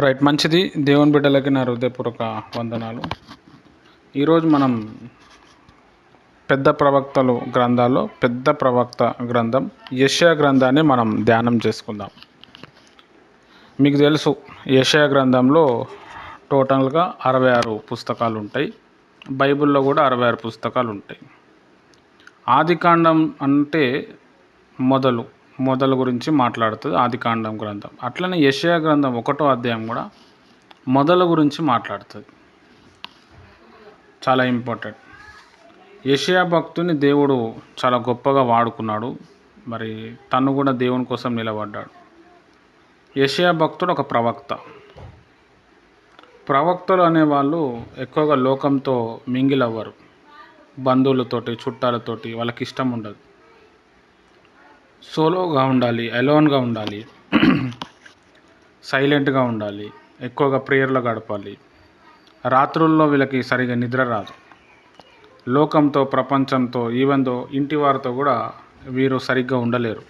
Right, మంచిది. దేవుని బిడ్డలకి నా హృదయపూర్వక వందనాలు. ఈరోజు మనం పెద్ద ప్రవక్తలు గ్రంథాల్లో పెద్ద ప్రవక్త గ్రంథం యెషయా గ్రంథాన్ని మనం ధ్యానం చేసుకుందాం. మీకు తెలుసు, యెషయా గ్రంథంలో టోటల్గా 66 పుస్తకాలు ఉంటాయి. బైబిల్లో కూడా 66 పుస్తకాలు ఉంటాయి. ఆదికాండం అంటే మొదలు గురించి మాట్లాడుతుంది ఆదికాండం గ్రంథం. అట్లనే యెషయా గ్రంథం 1వ అధ్యాయం కూడా మొదల గురించి మాట్లాడుతుంది. చాలా ఇంపార్టెంట్. యెషయా భక్తుని దేవుడు చాలా గొప్పగా వాడుకున్నాడు. మరి తను కూడా దేవుని కోసం నిలబడ్డాడు. యెషయా భక్తుడు ఒక ప్రవక్త. ప్రవక్తలు అనేవాళ్ళు ఎక్కువగా లోకంతో మింగిల్ అవ్వరు. బంధువులతోటి, చుట్టాలతోటి వాళ్ళకి ఇష్టం ఉండదు. సోలోగా ఉండాలి, అలోన్గా ఉండాలి, సైలెంట్గా ఉండాలి, ఎక్కువగా ప్రేయర్లో గడపాలి. రాత్రుల్లో వీళ్ళకి సరిగా నిద్ర రాదు. లోకంతో, ప్రపంచంతో, ఈవెందో ఇంటి వారితో కూడా వీరు సరిగ్గా ఉండలేరు.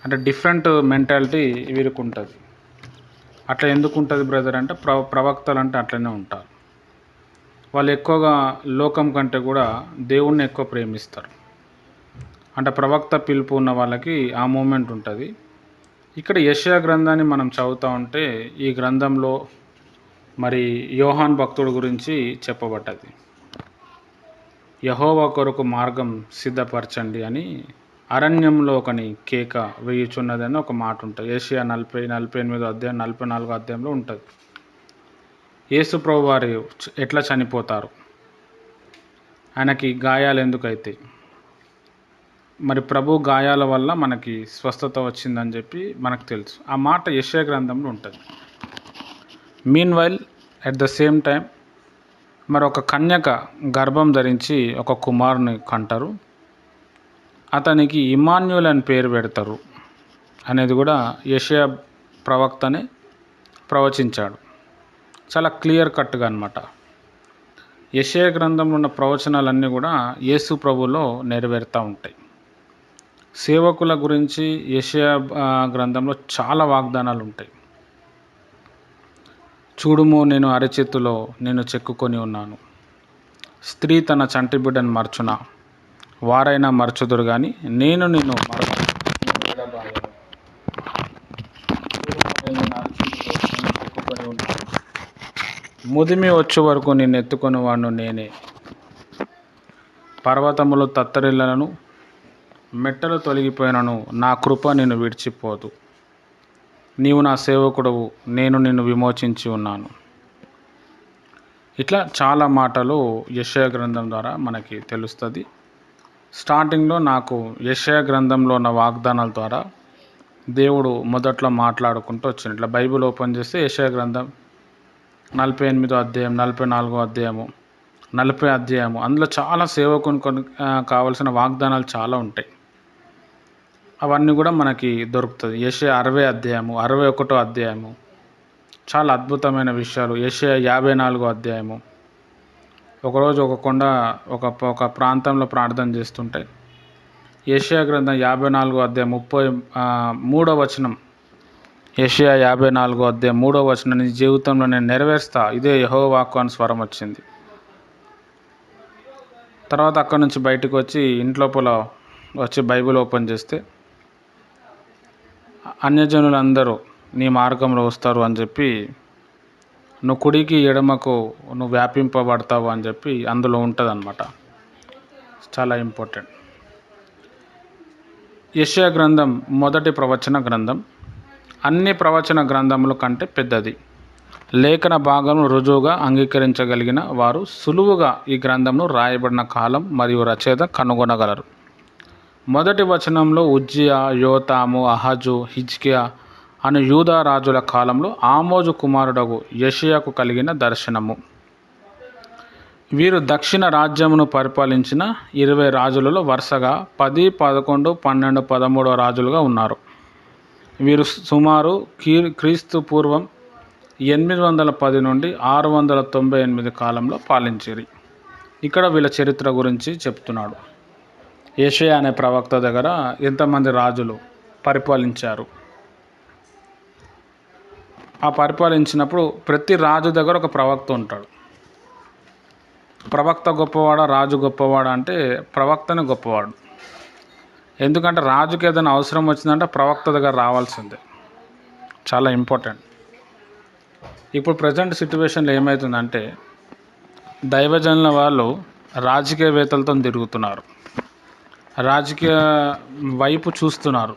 అంటే డిఫరెంట్ మెంటాలిటీ వీరికి ఉంటుంది. అట్లా ఎందుకు ఉంటుంది బ్రదర్ అంటే ప్రవక్తలు అంటే అట్లనే ఉంటారు. వాళ్ళు ఎక్కువగా లోకం కంటే కూడా దేవుణ్ణి ఎక్కువ ప్రేమిస్తారు. అంటే ప్రవక్త పిలుపు ఉన్న వాళ్ళకి ఆ మూమెంట్ ఉంటుంది. ఇక్కడ యెషయా గ్రంథాన్ని మనం చదువుతూ ఉంటే ఈ గ్రంథంలో మరి యోహాన్ భక్తుడు గురించి చెప్పబడ్డది. యెహోవా కొరకు మార్గం సిద్ధపరచండి అని అరణ్యంలో ఒకని కేక వేయుచున్నదని ఒక మాట ఉంటుంది. యెషయా 48 అధ్యాయం 44 అధ్యాయంలో ఉంటుంది. యేసు ప్రభు వారు ఎట్లా చనిపోతారు, ఆయనకి గాయాలు ఎందుకైతే, మరి ప్రభు గాయాల వల్ల మనకి స్వస్థత వచ్చిందని చెప్పి మనకు తెలుసు. ఆ మాట యెషయా గ్రంథంలో ఉంటుంది. Mean while at the same time మరి ఒక కన్యక గర్భం ధరించి ఒక కుమారుని కంటారు. అతనికి ఇమ్మాన్యుయేల్ అని పేరు పెడతారు అనేది కూడా యెషయా ప్రవక్తనే ప్రవచించాడు. చాలా క్లియర్ కట్గా అనమాట. యెషయా గ్రంథంలో ఉన్న ప్రవచనాలన్నీ కూడా యేసు ప్రభులో నెరవేరుతూ ఉంటాయి. సేవకుల గురించి యెషయా గ్రంథంలో చాలా వాగ్దానాలు ఉంటాయి. చూడుము, నేను అరచేతిలో నేను చెక్కుకొని ఉన్నాను. స్త్రీ తన చంటి బిడ్డను మర్చునా, వారైనా మర్చుదురు కానీ నేను నిన్ను చెక్కుకొని ఉన్నాను. ముదిమి వచ్చే వరకు నేను ఎత్తుకొని వాడును నేనే. పర్వతములు తత్తరిల్లను, మెట్టలు తొలగిపోయినను నా కృప నిన్ను విడిచిపోదు. నీవు నా సేవకుడవు, నేను నిన్ను విమోచించి ఉన్నాను. ఇట్లా చాలా మాటలు యెషయా గ్రంథం ద్వారా మనకి తెలుస్తుంది. స్టార్టింగ్లో నాకు యెషయా గ్రంథంలో ఉన్న వాగ్దానాల ద్వారా దేవుడు మొదట్లో మాట్లాడుకుంటూ వచ్చింది. ఇట్లా బైబిల్ ఓపెన్ చేస్తే యెషయా గ్రంథం 48వ అధ్యాయం, 44వ అధ్యాయము, 40 అధ్యాయము, అందులో చాలా సేవకుని కావాల్సిన వాగ్దానాలు చాలా ఉంటాయి. అవన్నీ కూడా మనకి దొరుకుతుంది. యెషయా 60 అధ్యాయము, 61వ అధ్యాయము, చాలా అద్భుతమైన విషయాలు. యెషయా 54వ అధ్యాయము. ఒకరోజు ఒక కొండ ఒక ప్రాంతంలో ప్రార్థన చేస్తుంటే యెషయా గ్రంథం 54వ అధ్యాయం 33వ వచనం, యెషయా 54వ అధ్యాయం 3వ వచనం, నీ జీవితంలో నేను నెరవేరుస్తా, ఇదే యెహోవా వాక్కు అని స్వరం వచ్చింది. తర్వాత అక్కడి నుంచి బయటకు వచ్చి ఇంట్లోపల వచ్చి బైబిల్ ఓపెన్ చేస్తే అన్యజనులందరూ నీ మార్గంలో వస్తారు అని చెప్పి, నువ్వు కుడికి ఎడమకు నువ్వు వ్యాపింపబడతావు అని చెప్పి అందులో ఉంటుంది అన్నమాట. చాలా ఇంపార్టెంట్. యెషయా గ్రంథం మొదటి ప్రవచన గ్రంథం. అన్ని ప్రవచన గ్రంథముల కంటే పెద్దది. లేఖన భాగం రుజువుగా అంగీకరించగలిగిన వారు సులువుగా ఈ గ్రంథంను రాయబడిన కాలం మరియు రచయిత కనుగొనగలరు. మొదటి వచనంలో ఉజ్జియా, యోతాము, అహజు, హిజ్కియా అను యూదా రాజుల కాలంలో ఆమోజు కుమారుడగు యెషయాకు కలిగిన దర్శనము. వీరు దక్షిణ రాజ్యమును పరిపాలించిన 20 రాజులలో వరుసగా 10, 11, 12, 13 రాజులుగా ఉన్నారు. వీరు సుమారు క్రీస్తు పూర్వం 810 నుండి 698 కాలంలో పాలించిరి. ఇక్కడ వీళ్ళ చరిత్ర గురించి చెప్తున్నాడు. యెషయా అనే ప్రవక్త దగ్గర ఎంతమంది రాజులు పరిపాలించారు. ఆ పరిపాలించినప్పుడు ప్రతి రాజు దగ్గర ఒక ప్రవక్త ఉంటాడు. ప్రవక్త గొప్పవాడా, రాజు గొప్పవాడా అంటే ప్రవక్తనే గొప్పవాడు. ఎందుకంటే రాజుకి ఏదైనా అవసరం వచ్చిందంటే ప్రవక్త దగ్గర రావాల్సిందే. చాలా ఇంపార్టెంట్. ఇప్పుడు ప్రజెంట్ సిచ్యువేషన్లో ఏమవుతుందంటే దైవజనుల వాళ్ళు రాజకీయవేత్తలతో తిరుగుతున్నారు, రాజకీయ వైపు చూస్తున్నారు,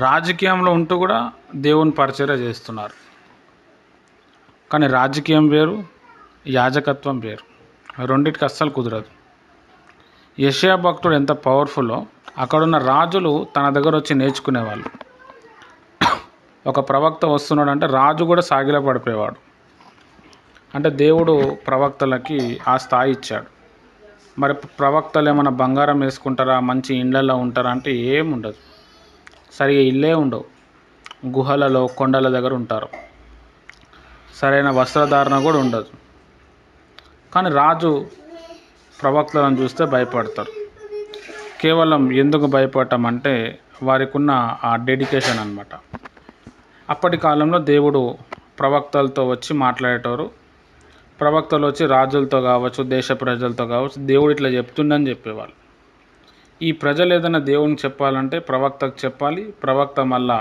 రాజకీయంలో ఉంటూ కూడా దేవుని పరిచర్య చేస్తున్నారు. కానీ రాజకీయం వేరు, యాజకత్వం వేరు, రెండింటికి అస్సలు కుదరదు. యెషయా భక్తుడు ఎంత పవర్ఫుల్లో అక్కడున్న రాజులు తన దగ్గర వచ్చి నేర్చుకునేవాళ్ళు. ఒక ప్రవక్త వస్తున్నాడు అంటే రాజు కూడా సాగిల పడిపోయేవాడు. అంటే దేవుడు ప్రవక్తలకి ఆ స్థాయి ఇచ్చాడు. మరి ప్రవక్తలు ఏమైనా బంగారం వేసుకుంటారా, మంచి ఇండ్లలో ఉంటారా అంటే ఏముండదు. సరిగా ఇల్లే ఉండవు, గుహలలో కొండల దగ్గర ఉంటారు. సరైన వస్త్రధారణ కూడా ఉండదు. కానీ రాజు ప్రవక్తలను చూస్తే భయపడతారు. కేవలం ఎందుకు భయపడటం అంటే వారికి ఉన్న ఆ డెడికేషన్ అన్నమాట. అప్పటి కాలంలో దేవుడు ప్రవక్తలతో వచ్చి మాట్లాడేటవారు. ప్రవక్తలు వచ్చి రాజులతో కావచ్చు, దేశ ప్రజలతో కావచ్చు, దేవుడు ఇట్లా చెప్తుండని చెప్పేవాళ్ళు. ఈ ప్రజలు ఏదైనా దేవునికి చెప్పాలంటే ప్రవక్తకు చెప్పాలి. ప్రవక్త మళ్ళా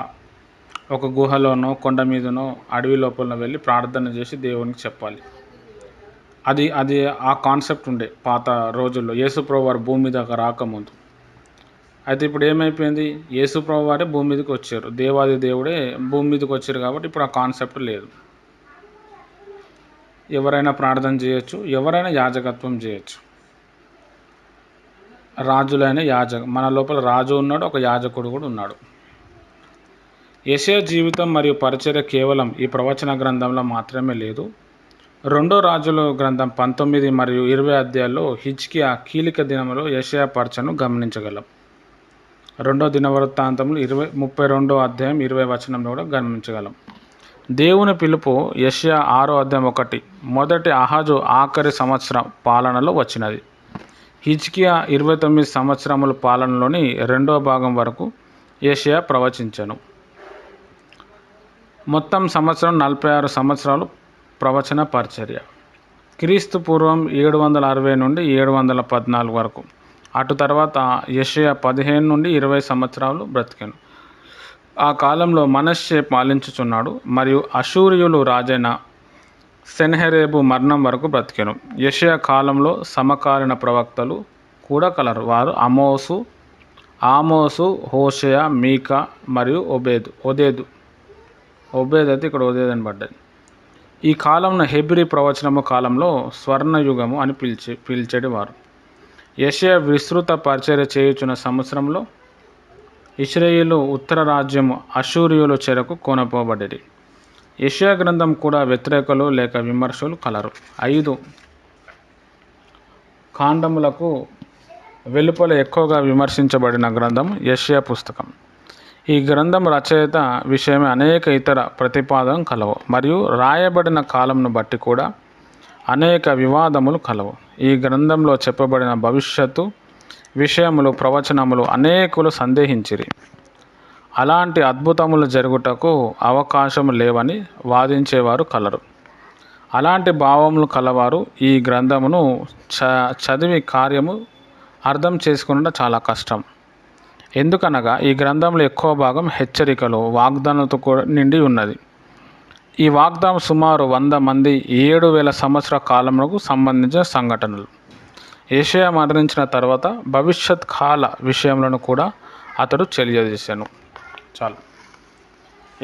ఒక గుహలోనో కొండ మీదనో అడవి లోపల వెళ్ళి ప్రార్థన చేసి దేవునికి చెప్పాలి. అది ఆ కాన్సెప్ట్ ఉండే పాత రోజుల్లో, యేసుప్రభు వారు భూమి మీదకి రాకముందు. అయితే ఇప్పుడు ఏమైపోయింది, యేసుప్రభు వారే భూమి మీదకి వచ్చారు, దేవాది దేవుడే భూమి మీదకి వచ్చారు. కాబట్టి ఇప్పుడు ఆ కాన్సెప్ట్ లేదు. ఎవరైనా ప్రార్థన చేయొచ్చు, ఎవరైనా యాజకత్వం చేయొచ్చు. రాజులైన మన లోపల రాజు ఉన్నాడు, ఒక యాజకుడు కూడా ఉన్నాడు. యెషయా జీవితం మరియు పరిచర్య కేవలం ఈ ప్రవచన గ్రంథంలో మాత్రమే లేదు. 2 రాజుల గ్రంథం 19 మరియు 20 అధ్యాయాల్లో హిజ్కియా కీలిక దినంలో యెషయా పరిచయను గమనించగలం. 2 దినవృత్తాంతములు 32 అధ్యాయం 20 వచనంలో కూడా గమనించగలం. దేవుని పిలుపు యెషయా 6 అధ్యాయం 1 మొదటి ఆహాజు ఆఖరి సంవత్సరం పాలనలో వచ్చినది. హిజ్కియా 29 సంవత్సరముల పాలనలోని 2వ భాగం వరకు యెషయా ప్రవచించెను. మొత్తం సంవత్సరం 46 సంవత్సరాలు ప్రవచన పరిచర్య. క్రీస్తు పూర్వం 760 నుండి 714 వరకు. అటు తర్వాత యెషయా 15 నుండి 20 సంవత్సరాలు బ్రతికాను. ఆ కాలంలో మనష్షే పాలించుచున్నాడు మరియు అషూరియులు రాజైన సెన్హెరేబు మరణం వరకు బ్రతికాను. యెషయా కాలంలో సమకాలీన ప్రవక్తలు కూడా కలరు. వారు ఆమోసు, హోషేయ, మీకా మరియు ఒదేదు అయితే ఇక్కడ ఒదేదు అని పడ్డది. ఈ కాలంలో హెబ్రీ ప్రవచనము కాలంలో స్వర్ణయుగము అని పిలిచేవారు. యెషయా విస్తృత పరిచర్య చేయుచున్న సంవత్సరంలో ఇశ్రాయేలు ఉత్తర రాజ్యము అషూరియుల చెరకు కొనపోబడేది. యెషయా గ్రంథం కూడా వ్యతిరేకలు లేక విమర్శలు కలరు. 5 కాండములకు వెలుపల ఎక్కువగా విమర్శించబడిన గ్రంథం యెషయా పుస్తకం. ఈ గ్రంథం రచయిత విషయమే అనేక ఇతర ప్రతిపాదనలు కలవు మరియు రాయబడిన కాలంను బట్టి కూడా అనేక వివాదములు కలవు. ఈ గ్రంథంలో చెప్పబడిన భవిష్యత్తు విషయములు ప్రవచనములు అనేకులు సందేహించిరి. అలాంటి అద్భుతములు జరుగుటకు అవకాశం లేవని వాదించేవారు కలరు. అలాంటి భావములు కలవారు ఈ గ్రంథమును చదివి కార్యము అర్థం చేసుకునడం చాలా కష్టం. ఎందుకనగా ఈ గ్రంథంలో ఎక్కువ భాగం హెచ్చరికలు, వాగ్దానాలతో కూడా నిండి ఉన్నది. ఈ వాగ్దానం సుమారు 100 మంది 7000 సంవత్సరాల కాలములకు సంబంధించిన సంఘటనలు. యెషయా మరణించిన తర్వాత భవిష్యత్ కాల విషయములను కూడా అతడు తెలియజేశాను. చాలు.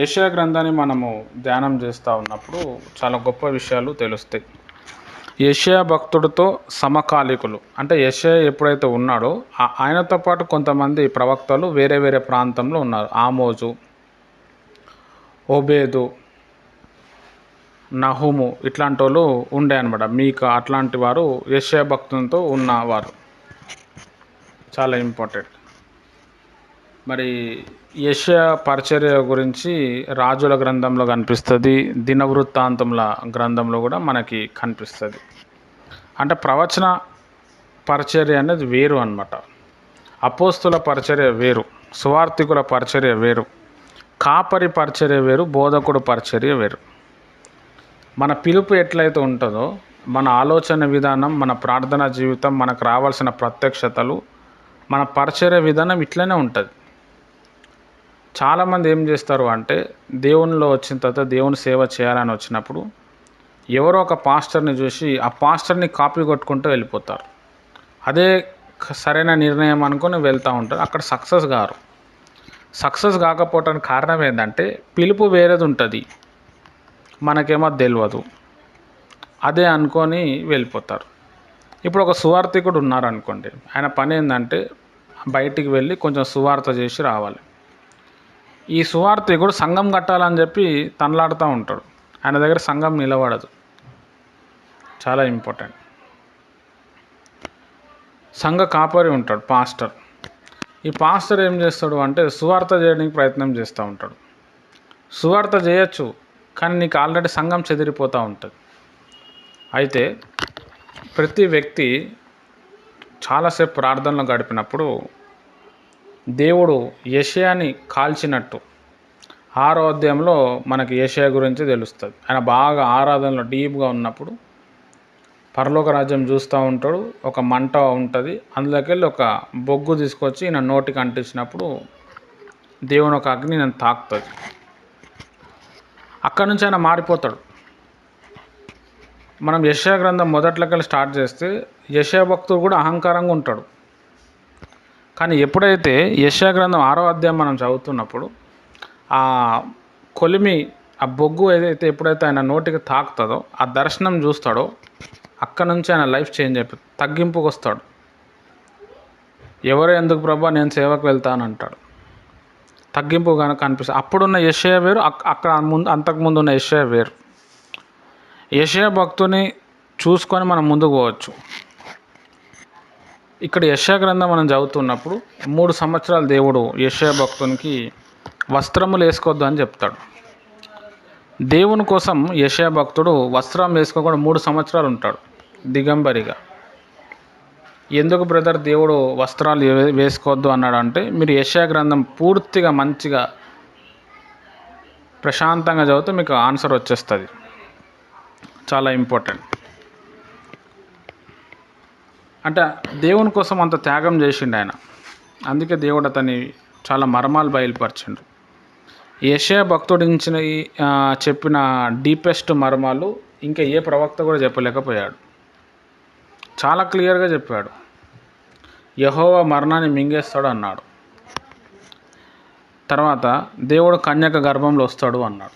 యెషయా గ్రంథాన్ని మనము ధ్యానం చేస్తూ ఉన్నప్పుడు చాలా గొప్ప విషయాలు తెలుస్తాయి. యెషయా భక్తుడితో సమకాలికులు అంటే యెషయా ఎప్పుడైతే ఉన్నాడో ఆయనతో పాటు కొంతమంది ప్రవక్తలు వేరే వేరే ప్రాంతంలో ఉన్నారు. ఆమోజు, ఒబేదు, నహుము ఇట్లాంటి వాళ్ళు ఉండే అనమాట. మీకా అట్లాంటి వారు యెషయా భక్తులతో ఉన్నవారు. చాలా ఇంపార్టెంట్. మరి యెషయా పరిచర్య గురించి రాజుల గ్రంథంలో కనిపిస్తుంది, దినవృత్తాంతముల గ్రంథంలో కూడా మనకి కనిపిస్తుంది. అంటే ప్రవచన పరిచర్య అనేది వేరు అన్నమాట. అపోస్తుల పరిచర్య వేరు, సువార్థికుల పరిచర్య వేరు, కాపరి పరిచర్య వేరు, బోధకుడు పరిచర్య వేరు. మన పిలుపు ఎట్లయితే ఉంటుందో, మన ఆలోచన విధానం, మన ప్రార్థనా జీవితం, మనకు రావాల్సిన ప్రత్యక్షతలు, మన పరిచర్య విధానం ఇట్లనే ఉంటుంది. చాలామంది ఏం చేస్తారు అంటే, దేవునిలో వచ్చిన తర్వాత దేవుని సేవ చేయాలని వచ్చినప్పుడు ఎవరో ఒక పాస్టర్ని చూసి ఆ పాస్టర్ని కాపీ కొట్టుకుంటూ వెళ్ళిపోతారు. అదే సరైన నిర్ణయం అనుకొని వెళ్తూ ఉంటారు. అక్కడ సక్సెస్ కారు. సక్సెస్ కాకపోవటానికి కారణం ఏంటంటే, పిలుపు వేరేది ఉంటుంది, మనకేమో తెలియదు, అదే అనుకొని వెళ్ళిపోతారు. ఇప్పుడు ఒక సువార్థికుడు ఉన్నారనుకోండి, ఆయన పని ఏంటంటే బయటికి వెళ్ళి కొంచెం సువార్త చేసి రావాలి. ఈ సువార్థికుడు సంఘం కట్టాలని చెప్పి తనలాడుతూ ఉంటాడు. ఆయన దగ్గర సంఘం నిలబడదు. చాలా ఇంపార్టెంట్. సంఘ కాపరి ఉంటాడు పాస్టర్. ఈ పాస్టర్ ఏం చేస్తాడు అంటే సువార్త చేయడానికి ప్రయత్నం చేస్తూ ఉంటాడు. సువార్త చేయొచ్చు, కానీ నీకు ఆల్రెడీ సంఘం చెదిరిపోతూ ఉంటుంది. అయితే ప్రతి వ్యక్తి చాలాసేపు ప్రార్థనలో గడిపినప్పుడు దేవుడు యెషయాని కాల్చినట్టు 6వ అధ్యాయంలో మనకి యెషయా గురించి తెలుస్తుంది. ఆయన బాగా ఆరాధనలో డీప్గా ఉన్నప్పుడు పరలోక రాజ్యం చూస్తూ ఉంటాడు. ఒక మంట ఉంటుంది, అందులోకి వెళ్ళి ఒక బొగ్గు తీసుకొచ్చి ఈయన నోటికి అంటించినప్పుడు దేవుని ఒక అగ్ని నేను తాకుతుంది. అక్కడి నుంచి ఆయన మారిపోతాడు. మనం యెషయా గ్రంథం మొదట్లోకెళ్ళి స్టార్ట్ చేస్తే యెషయా భక్తుడు కూడా అహంకారంగా ఉంటాడు. కానీ ఎప్పుడైతే యెషయా గ్రంథం 6వ అధ్యాయం మనం చదువుతున్నప్పుడు ఆ కొలిమి, ఆ బొగ్గు ఏదైతే ఎప్పుడైతే ఆయన నోటికి తాకుతుందో, ఆ దర్శనం చూస్తాడో, అక్కడ నుంచి ఆయన లైఫ్ చేంజ్ అయిపోతుంది. తగ్గింపుకు వస్తాడు. ఎవరు ఎందుకు ప్రభా నేను సేవకు వెళ్తానంటాడు. తగ్గింపు కనుక అనిపిస్తుంది. అప్పుడున్న యెషయా వేరు, అక్కడ అంతకుముందు ఉన్న యెషయా వేరు. యెషయా భక్తుని చూసుకొని మనం ముందుకు పోవచ్చు. ఇక్కడ యెషయా గ్రంథం మనం చదువుతున్నప్పుడు 3 సంవత్సరాలు దేవుడు యెషయా భక్తునికి వస్త్రములు వేసుకోవద్దు అని చెప్తాడు. దేవుని కోసం యెషయా భక్తుడు వస్త్రం వేసుకోకుండా 3 సంవత్సరాలు ఉంటాడు దిగంబరిగా. ఎందుకు బ్రదర్ దేవుడు వస్త్రాలు వేసుకోవద్దు అన్నాడు అంటే, మీరు యెషయా గ్రంథం పూర్తిగా మంచిగా ప్రశాంతంగా చదివితే మీకు ఆన్సర్ వచ్చేస్తుంది. చాలా ఇంపార్టెంట్. అంటే దేవుని కోసం అంత త్యాగం చేసిండు ఆయన. అందుకే దేవుడు అతన్ని చాలా మర్మాలు బయలుపరిచిండు. యెషయా భక్తుడించిన చెప్పిన డీపెస్ట్ మర్మాలు ఇంకా ఏ ప్రవక్త కూడా చెప్పలేకపోయాడు. చాలా క్లియర్గా చెప్పాడు. యెహోవా మరణాన్ని మింగేస్తాడు అన్నాడు. తర్వాత దేవుడు కన్యక గర్భంలో వస్తాడు అన్నాడు.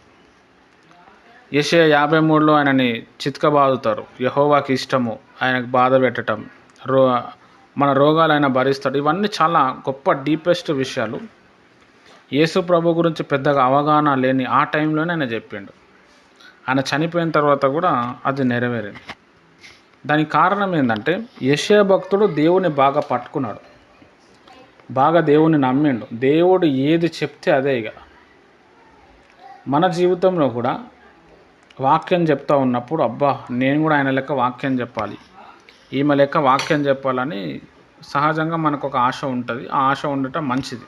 యెషయా 53లో ఆయనని చితకబాదుతారు. యెహోవాకి ఇష్టము ఆయనకు బాధ పెట్టడం, మన రోగాలు ఆయన భరిస్తాడు. ఇవన్నీ చాలా గొప్ప డీపెస్ట్ విషయాలు. యేసు ప్రభు గురించి పెద్దగా అవగాహన లేని ఆ టైంలోనే ఆయన చెప్పిండు. ఆయన చనిపోయిన తర్వాత కూడా అది నెరవేరింది. దానికి కారణం ఏంటంటే యెషయా భక్తుడు దేవుని బాగా పట్టుకున్నాడు, బాగా దేవుని నమ్మిండు. దేవుడు ఏది చెప్తే అదే. ఇక మన జీవితంలో కూడా వాక్యం చెప్తా ఉన్నప్పుడు అబ్బా నేను కూడా ఆయన లెక్క వాక్యం చెప్పాలి, ఈమె లెక్క వాక్యం చెప్పాలని సహజంగా మనకు ఒక ఆశ ఉంటుంది. ఆ ఆశ ఉండటం మంచిది.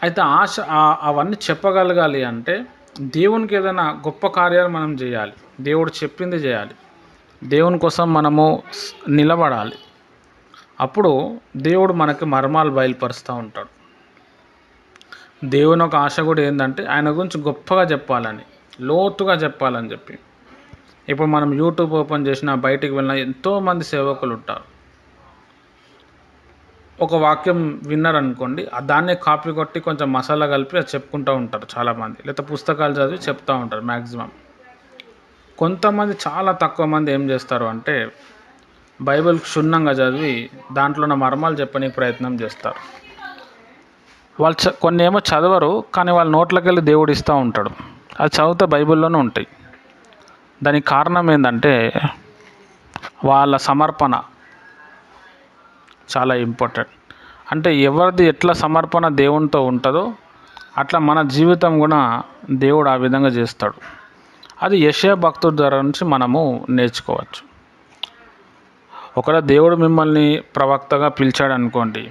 అయితే ఆశ అవన్నీ చెప్పగలగాలి అంటే దేవునికి ఏదైనా గొప్ప కార్యాలు మనం చేయాలి, దేవుడు చెప్పింది చేయాలి, దేవుని కోసం మనము నిలబడాలి. అప్పుడు దేవుడు మనకి మర్మాలు బయలుపరుస్తూ ఉంటాడు. దేవుని ఒక ఆశ కూడా ఏంటంటే ఆయన గురించి గొప్పగా చెప్పాలని, లోతుగా చెప్పాలని చెప్పి. ఇప్పుడు మనం యూట్యూబ్ ఓపెన్ చేసినా బయటికి వెళ్ళినా ఎంతోమంది సేవకులు ఉంటారు. ఒక వాక్యం విన్నారనుకోండి, దాన్నే కాపీ కొట్టి కొంచెం మసాలా కలిపి అది చెప్పుకుంటూ ఉంటారు చాలామంది. లేదా పుస్తకాలు చదివి చెప్తూ ఉంటారు మ్యాక్సిమం. కొంతమంది, చాలా తక్కువ మంది ఏం చేస్తారు అంటే బైబిల్ క్షుణ్ణంగా చదివి దాంట్లో ఉన్న మర్మాలు చెప్పడానికి ప్రయత్నం చేస్తారు. వాళ్ళు కొన్ని ఏమో చదవరు, కానీ వాళ్ళ నోట్లోకి వెళ్ళి దేవుడు ఇస్తూ ఉంటాడు. అది చదివితే బైబిల్లోనే ఉంటాయి. దానికి కారణం ఏంటంటే వాళ్ళ సమర్పణ చాలా ఇంపార్టెంట్. అంటే ఎవరిది ఎట్లా సమర్పణ దేవునితో ఉంటుందో అట్లా మన జీవితం కూడా దేవుడు ఆ విధంగా చేస్తాడు. అది యెషయా భక్తుడి ద్వారా నుంచి మనము నేర్చుకోవచ్చు. ఒకవేళ దేవుడు మిమ్మల్ని ప్రవక్తగా పిలిచాడు అనుకోండి,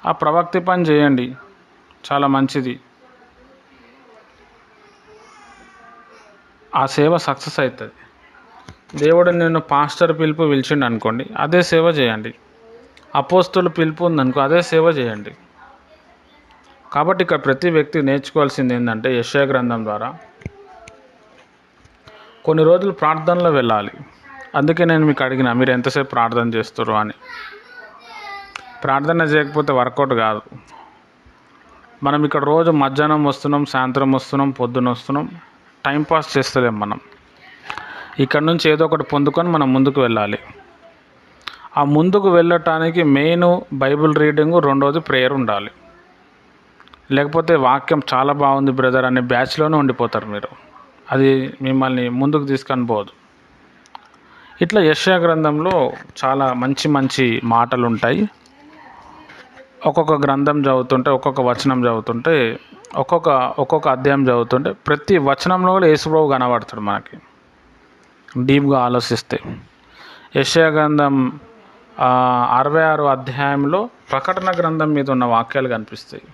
ఆ ప్రవక్తి పని చేయండి, చాలా మంచిది. ఆ సేవ సక్సెస్ అవుతుంది. దేవుడు నిన్ను పాస్టర్ పిలుపు పిలిచిండు అనుకోండి, అదే సేవ చేయండి. అపోస్తుల పిలుపు ఉందనుకో, అదే సేవ చేయండి. కాబట్టి ఇక్కడ ప్రతి వ్యక్తి నేర్చుకోవాల్సింది ఏంటంటే, యెషయా గ్రంథం ద్వారా కొన్ని రోజులు ప్రార్థనలో వెళ్ళాలి. అందుకే నేను మీకు అడిగిన, మీరు ఎంతసేపు ప్రార్థన చేస్తారు అని. ప్రార్థన చేయకపోతే వర్కౌట్ కాదు. మనం ఇక్కడ రోజు మధ్యాహ్నం వస్తున్నాం, సాయంత్రం వస్తున్నాం, పొద్దున వస్తున్నాం, టైంపాస్ చేస్తలేం మనం. ఇక్కడ నుంచి ఏదో ఒకటి పొందుకొని మనం ముందుకు వెళ్ళాలి. ఆ ముందుకు వెళ్ళటానికి మెయిన్ బైబిల్ రీడింగు, రెండోది ప్రేయర్ ఉండాలి. లేకపోతే వాక్యం చాలా బాగుంది బ్రదర్ అనే బ్యాచ్లోనే ఉండిపోతారు మీరు. అది మిమ్మల్ని ముందుకు తీసుకొని పోదు. ఇట్లా యెషయా గ్రంథంలో చాలా మంచి మంచి మాటలు ఉంటాయి. ఒక్కొక్క గ్రంథం చదువుతుంటే, ఒక్కొక్క వచనం చదువుతుంటే, ఒక్కొక్క అధ్యాయం చదువుతుంటే ప్రతి వచనంలో కూడా యేసుప్రభు కనబడతాడు మనకి డీప్గా ఆలోచిస్తే. యెషయా గ్రంథం 66 అధ్యాయంలో ప్రకటన గ్రంథం మీద ఉన్న వాక్యాలు కనిపిస్తాయి.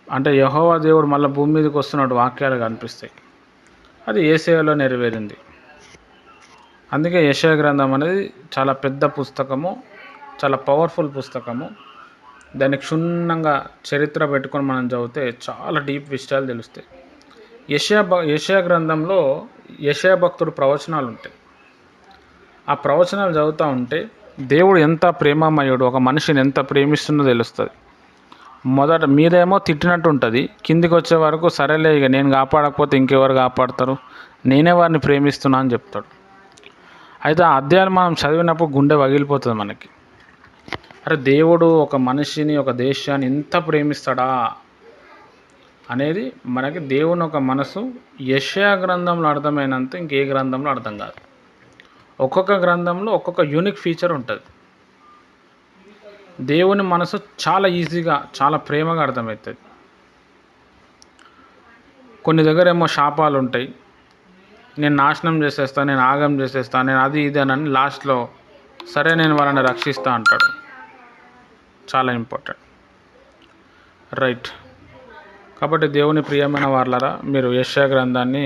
అంటే యెహోవా దేవుడు మళ్ళీ భూమి మీదకి వస్తున్నట్టు వాక్యాలు కనిపిస్తాయి. అది యేషయాలో నెరవేరింది. అందుకే యెషయా గ్రంథం అనేది చాలా పెద్ద పుస్తకము, చాలా పవర్ఫుల్ పుస్తకము. దాన్ని క్షుణ్ణంగా చరిత్ర పెట్టుకొని మనం చదివితే చాలా డీప్ విషయాలు తెలుస్తాయి. యెషయా గ్రంథంలో యెషయా భక్తుడు ప్రవచనాలు ఉంటాయి. ఆ ప్రవచనాలు చదువుతూ ఉంటే దేవుడు ఎంత ప్రేమమయుడు, ఒక మనిషిని ఎంత ప్రేమిస్తుందో తెలుస్తుంది. మొదట మీదేమో తిట్టినట్టు ఉంటుంది, కిందికి వచ్చే వరకు సరేలే ఇక నేను కాపాడకపోతే ఇంకెవరు కాపాడతారు, నేనే వారిని ప్రేమిస్తున్నా అని చెప్తాడు. అయితే ఆ అధ్యాయాలు మనం చదివినప్పుడు గుండె పగిలిపోతుంది మనకి. అరే దేవుడు ఒక మనిషిని, ఒక దేశాన్ని ఇంత ప్రేమిస్తాడా అనేది మనకి దేవుని ఒక మనసు యెషయా గ్రంథంలో అర్థమైనంత ఇంకే గ్రంథంలో అర్థం కాదు. ఒక్కొక్క గ్రంథంలో ఒక్కొక్క యూనిక్ ఫీచర్ ఉంటుంది. దేవుని మనసు చాలా ఈజీగా, చాలా ప్రేమగా అర్థమవుతుంది. కొన్ని దగ్గర ఏమో శాపాలు ఉంటాయి, నేను నాశనం చేసేస్తాను, నేను ఆగం చేసేస్తాను, నేను అది ఇది అని లాస్ట్లో సరే నేను వాళ్ళని రక్షిస్తా అంటాడు. చాలా ఇంపార్టెంట్, రైట్. కాబట్టి దేవుని ప్రియమైన వారలారా, మీరు యెషయా గ్రంథాన్ని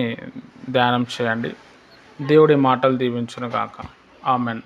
ధ్యానం చేయండి. దేవుడి మాటలు దీవించును గాక. ఆమెన్.